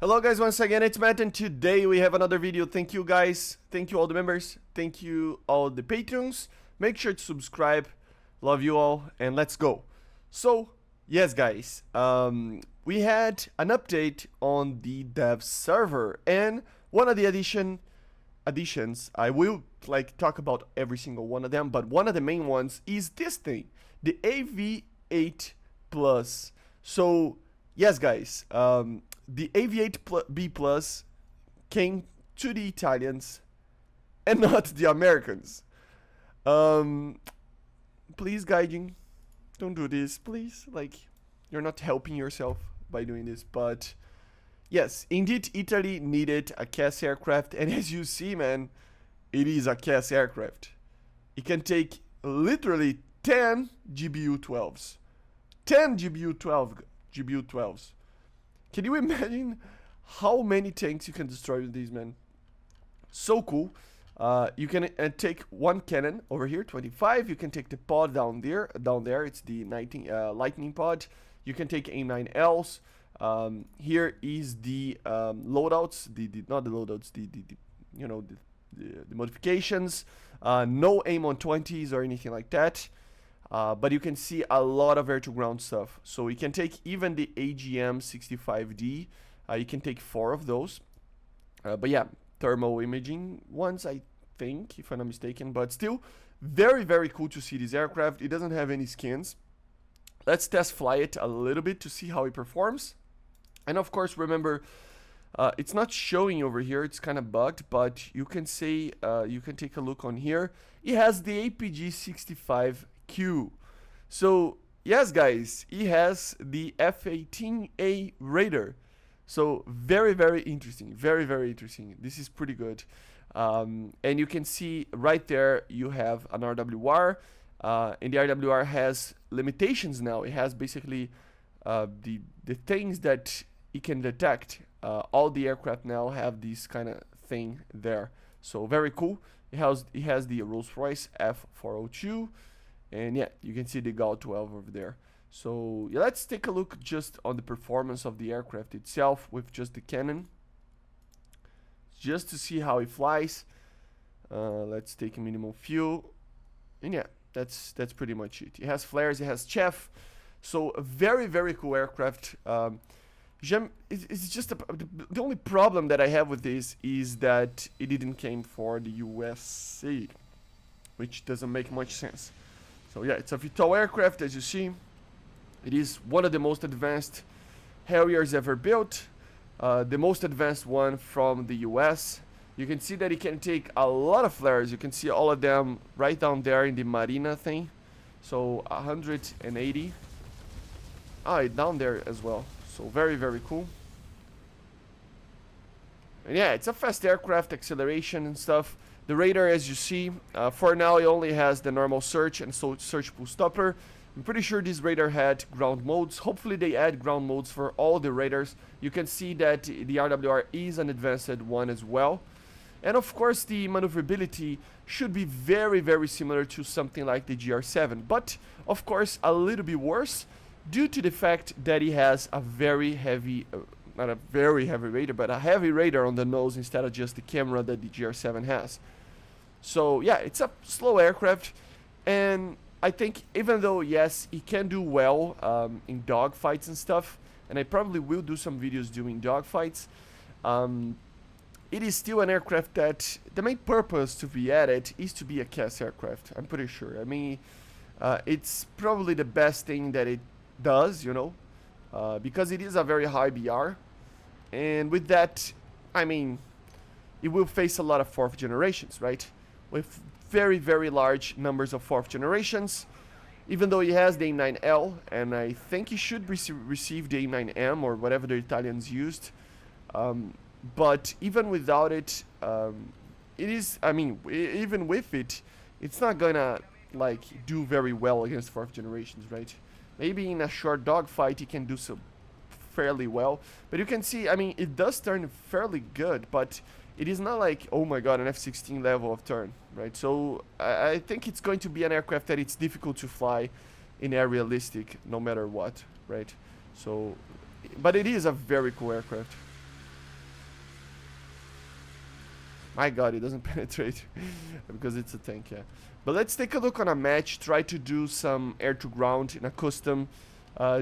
Hello guys, once again it's Matt, and today we have another video. Thank you guys, thank you all the members, thank you all the patrons. Make sure to subscribe, love you all, and let's go. So yes guys, we had an update on the dev server, and one of the additions, I will talk about every single one of them, but one of the main ones is this thing, the AV-8 Plus. So yes guys, the AV-8B Plus came to the Italians and not the Americans. Please, Gaijin, don't do this, please. You're not helping yourself by doing this. But yes, indeed, Italy needed a CAS aircraft, and as you see, man, it is a CAS aircraft. It can take literally 10 GBU-12s. 10 GBU-12s. Can you imagine how many tanks you can destroy with these, man? So cool. You can take one cannon over here, 25. You can take the pod down there. It's the lightning pod. You can take A9Ls. Here is the loadouts. Not the loadouts. The modifications. No aim on 20s or anything like that. But you can see a lot of air-to-ground stuff. So you can take even the AGM-65D. You can take 4 of those. But yeah, thermal imaging ones, I think, if I'm not mistaken. But still, very, very cool to see this aircraft. It doesn't have any skins. Let's test fly it a little bit to see how it performs. And of course, remember, it's not showing over here. It's kind of bugged, but you can say, you can take a look on here. It has the APG-65Q. So yes guys, he has the F-18A radar. So very, very interesting. Very, very interesting. This is pretty good. And you can see right there you have an RWR, and the RWR has limitations now. It has basically the things that it can detect. All the aircraft now have this kind of thing there. So very cool. It has the Rolls-Royce F402. And yeah, you can see the GAL-12 over there. So yeah, let's take a look just on the performance of the aircraft itself with just the cannon, just to see how it flies. Let's take a minimum fuel, and yeah, that's pretty much it. It has flares, it has chaff, so a very, very cool aircraft. It's just the only problem that I have with this is that it didn't came for the USA, which doesn't make much sense. So yeah, it's a VTOL aircraft, as you see. It is one of the most advanced Harriers ever built. The most advanced one from the US. You can see that it can take a lot of flares. You can see all of them right down there in the Marina thing. So 180. It's down there as well. So very, very cool. And yeah, it's a fast aircraft, acceleration and stuff. The radar, as you see, for now it only has the normal search and so search pull stopper. I'm pretty sure this radar had ground modes. Hopefully they add ground modes for all the radars. You can see that the RWR is an advanced one as well. And of course the maneuverability should be very, very similar to something like the GR7. But of course a little bit worse due to the fact that it has a very heavy... not a very heavy radar, but a heavy radar on the nose instead of just the camera that the GR7 has. So yeah, it's a slow aircraft, and I think even though, yes, it can do well in dogfights and stuff, and I probably will do some videos doing dogfights, it is still an aircraft that the main purpose to be added is to be a CAS aircraft, I'm pretty sure. I mean, it's probably the best thing that it does, you know, because it is a very high BR, and with that, I mean, it will face a lot of 4th generations, right? With very, very large numbers of 4th generations, even though it has the A9L, and I think it should receive the A9M or whatever the Italians used. But even without it, it is, I mean, even with it, it's not gonna do very well against 4th generations, right? Maybe in a short dogfight it can do so fairly well, but you can see, I mean, it does turn fairly good, but it is not like, oh my god, an F-16 level of turn, right? So I think it's going to be an aircraft that it's difficult to fly in air realistic no matter what, right? So, but it is a very cool aircraft. My god, it doesn't penetrate because it's a tank, yeah. But let's take a look on a match, try to do some air to ground in a custom,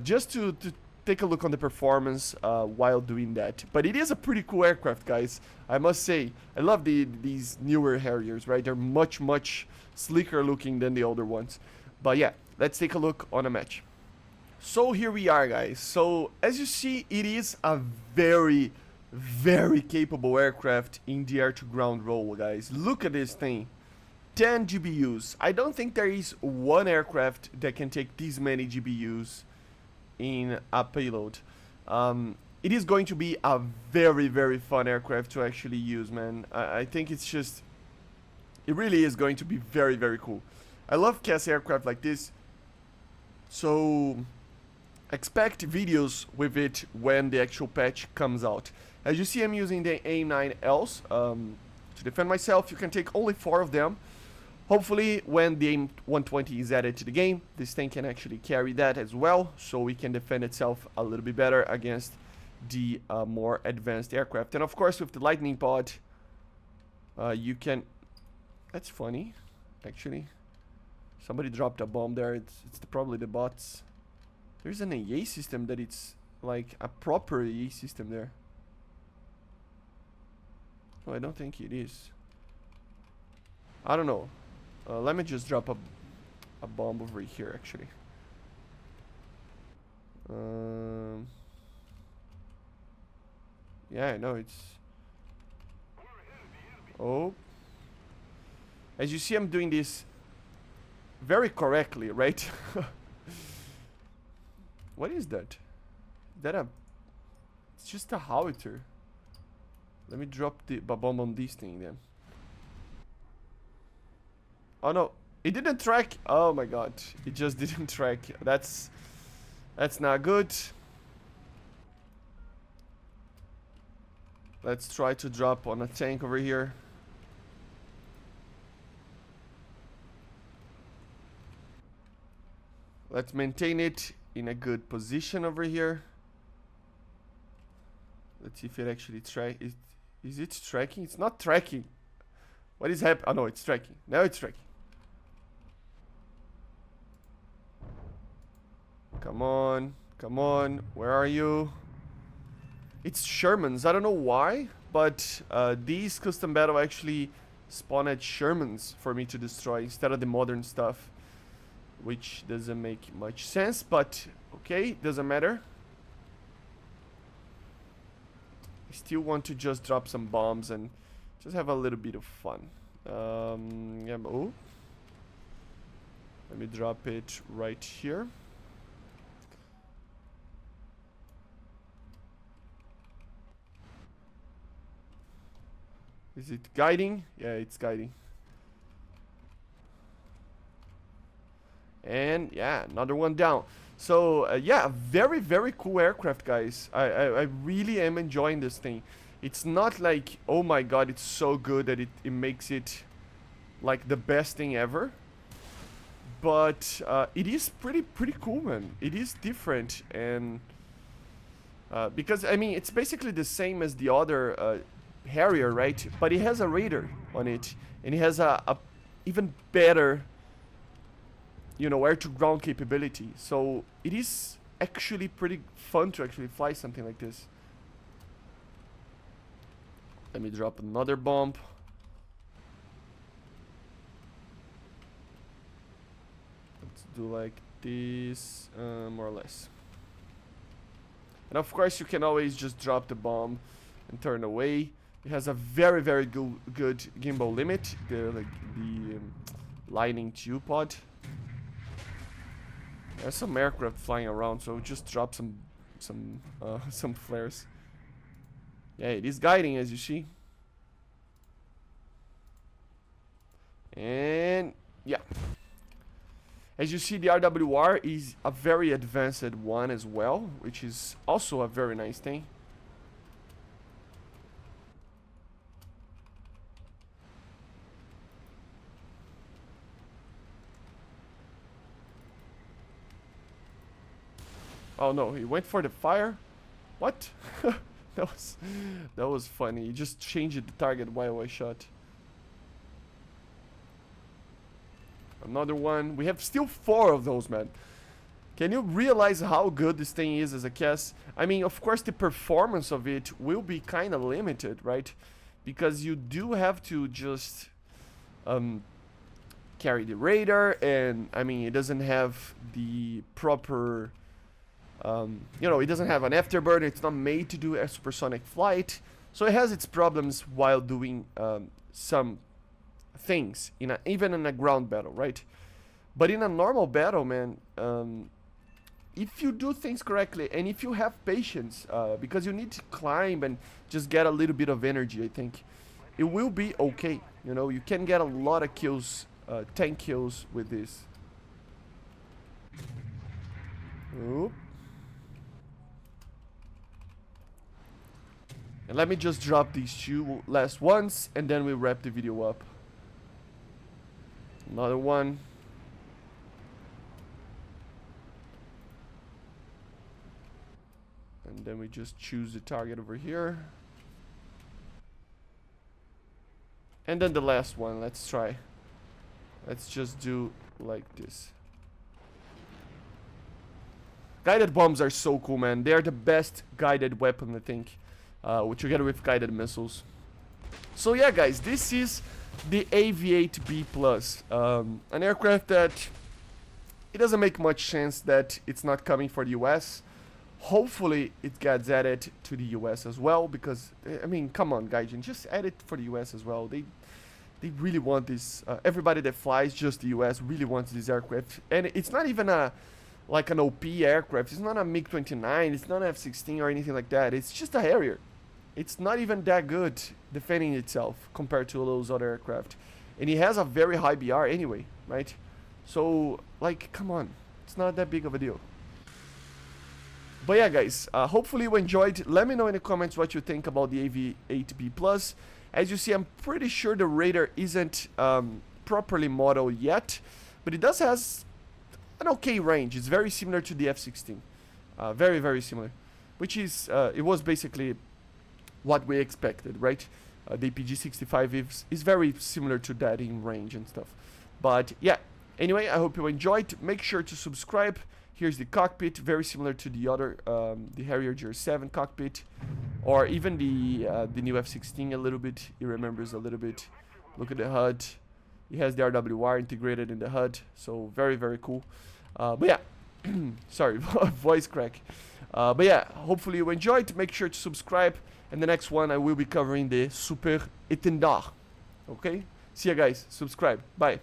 just to take a look on the performance while doing that. But it is a pretty cool aircraft, guys. I must say, I love these newer Harriers, right? They're much, much sleeker looking than the older ones. But yeah, let's take a look on a match. So here we are, guys. So as you see, it is a very, very capable aircraft in the air-to-ground role, guys. Look at this thing. 10 GBUs. I don't think there is one aircraft that can take this many GBUs in a payload. It is going to be a very, very fun aircraft to actually use, man. I think it's just... It really is going to be very, very cool. I love CAS aircraft like this. So... expect videos with it when the actual patch comes out. As you see, I'm using the A9Ls to defend myself. You can take only 4 of them. Hopefully, when the AIM-120 is added to the game, this tank can actually carry that as well, so it can defend itself a little bit better against the more advanced aircraft. And of course, with the lightning pod, you can... That's funny, actually. Somebody dropped a bomb there. It's probably the bots. There's an AA system that it's like a proper AA system there. No, I don't think it is. I don't know. Let me just drop a bomb over here, actually. Yeah, I know it's... Oh. As you see, I'm doing this very correctly, right? What is that? Is that a... It's just a howitzer. Let me drop the bomb on this thing then. Oh no, it didn't track. Oh my god, it just didn't track. That's not good. Let's try to drop on a tank over here. Let's maintain it in a good position over here. Let's see if it actually is it tracking? It's not tracking. What is happening? Oh no, it's tracking. Now it's tracking. Come on, come on. Where are you? It's Shermans. I don't know why, but these custom battle actually spawn at Shermans for me to destroy instead of the modern stuff, which doesn't make much sense, but okay, doesn't matter. I still want to just drop some bombs and just have a little bit of fun. Yeah, oh. Let me drop it right here. Is it guiding? Yeah, it's guiding. And yeah, another one down. So yeah, very, very cool aircraft, guys. I really am enjoying this thing. It's not like, oh my god, it's so good that it makes it like the best thing ever. But it is pretty cool, man. It is different, and because I mean, it's basically the same as the other Harrier, right? But it has a radar on it, and it has a even better, you know, air-to-ground capability. So it is actually pretty fun to actually fly something like this. Let me drop another bomb. Let's do like this, more or less. And of course, you can always just drop the bomb and turn away. It has a very, very good gimbal limit. The lightning tube pod. There's some aircraft flying around, so just drop some flares. Yeah, it is guiding, as you see. And yeah, as you see, the RWR is a very advanced one as well, which is also a very nice thing. Oh no, he went for the fire? What? That was funny. He just changed the target while I shot. Another one. We have still 4 of those, man. Can you realize how good this thing is as a CAS? I mean, of course, the performance of it will be kind of limited, right? Because you do have to just carry the radar, and I mean, it doesn't have the proper, you know, it doesn't have an afterburner. It's not made to do a supersonic flight, so it has its problems while doing some things even in a ground battle, right? But in a normal battle, man, if you do things correctly and if you have patience, because you need to climb and just get a little bit of energy, I think it will be okay. You know, you can get a lot of kills, 10 kills with this. Oop. And let me just drop these 2 last ones and then we wrap the video up. Another one. And then we just choose the target over here. And then the last one, let's try. Let's just do like this. Guided bombs are so cool, man. They are the best guided weapon, I think, together with guided missiles. So yeah, guys, this is the AV-8B Plus, an aircraft that it doesn't make much sense that it's not coming for the US. Hopefully it gets added to the US as well, because I mean, come on, Gaijin, just add it for the US as well. They really want this. Everybody that flies just the US really wants this aircraft, and it's not even like an OP aircraft. It's not a MiG-29. It's not an F-16 or anything like that. It's just a Harrier. It's not even that good defending itself compared to those other aircraft, and it has a very high BR anyway, right? So like, come on, it's not that big of a deal. But yeah, guys, hopefully you enjoyed. Let me know in the comments what you think about the AV-8B Plus. As you see, I'm pretty sure the radar isn't properly modeled yet, but it does has an okay range. It's very similar to the F-16, very, very similar, which is it was basically what we expected, right? The PG-65 is very similar to that in range and stuff. But yeah, anyway, I hope you enjoyed. Make sure to subscribe. Here's the cockpit, very similar to the other, the Harrier GR7 cockpit, or even the new F-16 a little bit. It remembers a little bit. Look at the HUD. It has the RWR integrated in the HUD, so very, very cool. But yeah, sorry, voice crack. But yeah, hopefully you enjoyed. Make sure to subscribe. And the next one, I will be covering the Super Étendard. Okay? See ya, guys. Subscribe. Bye.